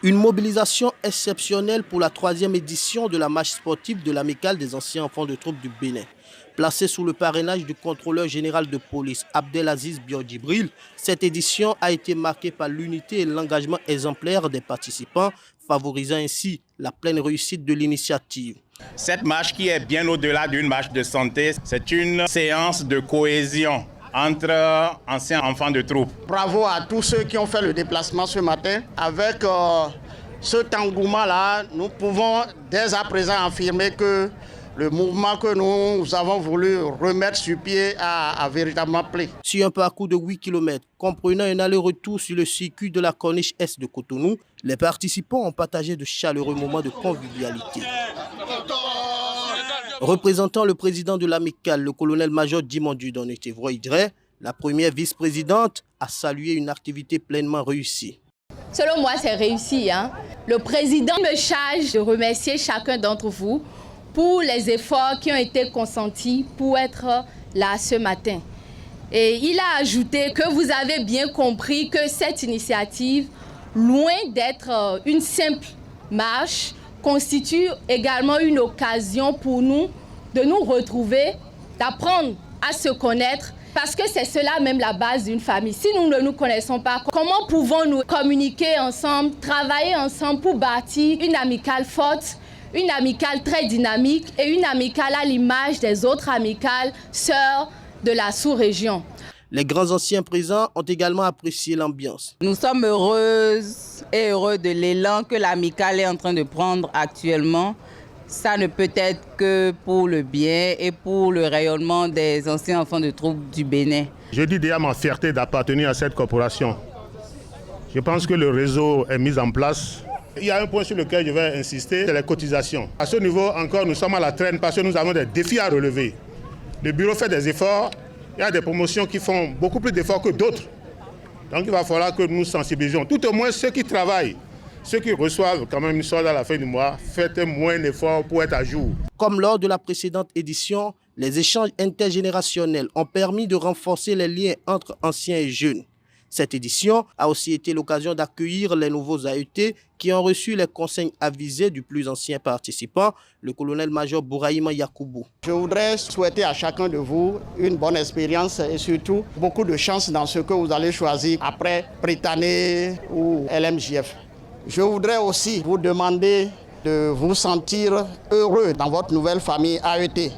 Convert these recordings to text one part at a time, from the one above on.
Une mobilisation exceptionnelle pour la 3e édition de la marche sportive de l'Amicale des anciens enfants de troupe du Bénin. Placée sous le parrainage du contrôleur général de police Abdelaziz Biodjibril, cette édition a été marquée par l'unité et l'engagement exemplaire des participants, favorisant ainsi la pleine réussite de l'initiative. Cette marche qui est bien au-delà d'une marche de santé, c'est une séance de cohésion entre anciens enfants de troupe. Bravo à tous ceux qui ont fait le déplacement ce matin. Avec cet engouement-là, nous pouvons dès à présent affirmer que le mouvement que nous avons voulu remettre sur pied a véritablement plu. Sur un parcours de 8 km, comprenant un aller-retour sur le circuit de la corniche est de Cotonou, les participants ont partagé de chaleureux moments de convivialité. Représentant le président de l'Amicale, le colonel-major Dimondu Donetevroidre, la première vice-présidente a salué une activité pleinement réussie. Selon moi, c'est réussi. Le président me charge de remercier chacun d'entre vous pour les efforts qui ont été consentis pour être là ce matin. Et il a ajouté que vous avez bien compris que cette initiative, loin d'être une simple marche, constitue également une occasion pour nous de nous retrouver, d'apprendre à se connaître, parce que c'est cela même la base d'une famille. Si nous ne nous connaissons pas, comment pouvons-nous communiquer ensemble, travailler ensemble pour bâtir une amicale forte, une amicale très dynamique et une amicale à l'image des autres amicales sœurs de la sous-région. Les grands anciens présents ont également apprécié l'ambiance. Nous sommes heureuses et heureux de l'élan que l'amicale est en train de prendre actuellement. Ça ne peut être que pour le bien et pour le rayonnement des anciens enfants de troupe du Bénin. Je dis déjà ma fierté d'appartenir à cette corporation. Je pense que le réseau est mis en place. Il y a un point sur lequel je vais insister, c'est les cotisations. À ce niveau encore, nous sommes à la traîne parce que nous avons des défis à relever. Le bureau fait des efforts. Il y a des promotions qui font beaucoup plus d'efforts que d'autres. Donc il va falloir que nous sensibilisions. Tout au moins ceux qui travaillent, ceux qui reçoivent quand même une solde à la fin du mois, faites moins d'efforts pour être à jour. Comme lors de la précédente édition, les échanges intergénérationnels ont permis de renforcer les liens entre anciens et jeunes. Cette édition a aussi été l'occasion d'accueillir les nouveaux AET qui ont reçu les consignes avisées du plus ancien participant, le colonel-major Bouraïma Yakoubou. Je voudrais souhaiter à chacun de vous une bonne expérience et surtout beaucoup de chance dans ce que vous allez choisir après Prytanée ou LMJF. Je voudrais aussi vous demander de vous sentir heureux dans votre nouvelle famille AET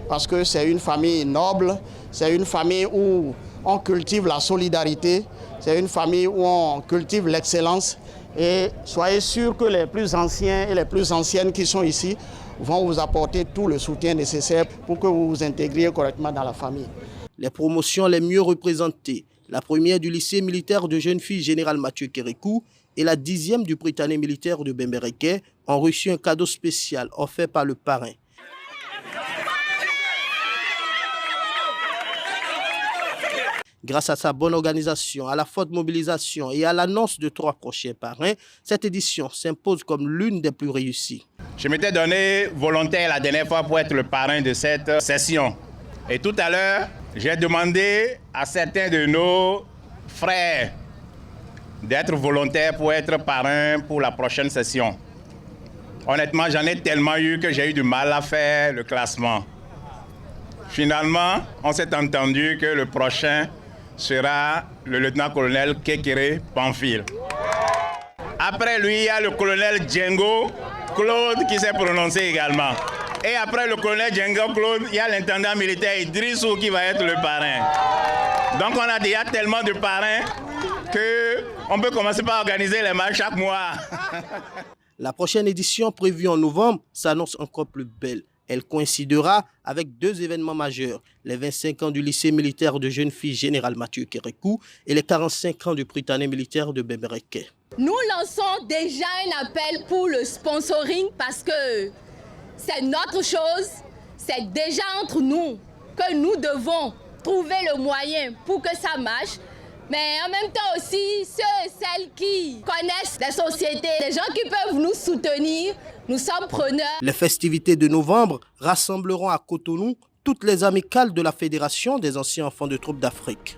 parce que c'est une famille noble, c'est une famille où on cultive la solidarité, c'est une famille où on cultive l'excellence et soyez sûrs que les plus anciens et les plus anciennes qui sont ici vont vous apporter tout le soutien nécessaire pour que vous vous intégriez correctement dans la famille. Les promotions les mieux représentées, la première du lycée militaire de jeunes filles Général Mathieu Kérékou et la 10e du Prytanée militaire de Bembereke ont reçu un cadeau spécial offert par le parrain. Grâce à sa bonne organisation, à la forte mobilisation et à l'annonce de 3 prochains parrains, cette édition s'impose comme l'une des plus réussies. Je m'étais donné volontaire la dernière fois pour être le parrain de cette session. Et tout à l'heure, j'ai demandé à certains de nos frères d'être volontaires pour être parrain pour la prochaine session. Honnêtement, j'en ai tellement eu que j'ai eu du mal à faire le classement. Finalement, on s'est entendu que le prochain sera le lieutenant-colonel Kekere Pamphile. Après lui, il y a le colonel Djengo Claude qui s'est prononcé également. Et après le colonel Djengo Claude, il y a l'intendant militaire Idrissou qui va être le parrain. Donc on a déjà tellement de parrains qu'on peut commencer par organiser les marches chaque mois. La prochaine édition prévue en novembre s'annonce encore plus belle. Elle coïncidera avec 2 événements majeurs, les 25 ans du lycée militaire de jeunes filles Général Mathieu Kérékou et les 45 ans du Prytanée militaire de Bembereke. Nous lançons déjà un appel pour le sponsoring parce que c'est notre chose, c'est déjà entre nous que nous devons trouver le moyen pour que ça marche. Mais en même temps aussi, ceux et celles qui connaissent les sociétés, les gens qui peuvent nous soutenir, nous sommes preneurs. Les festivités de novembre rassembleront à Cotonou toutes les amicales de la Fédération des anciens enfants de troupe d'Afrique.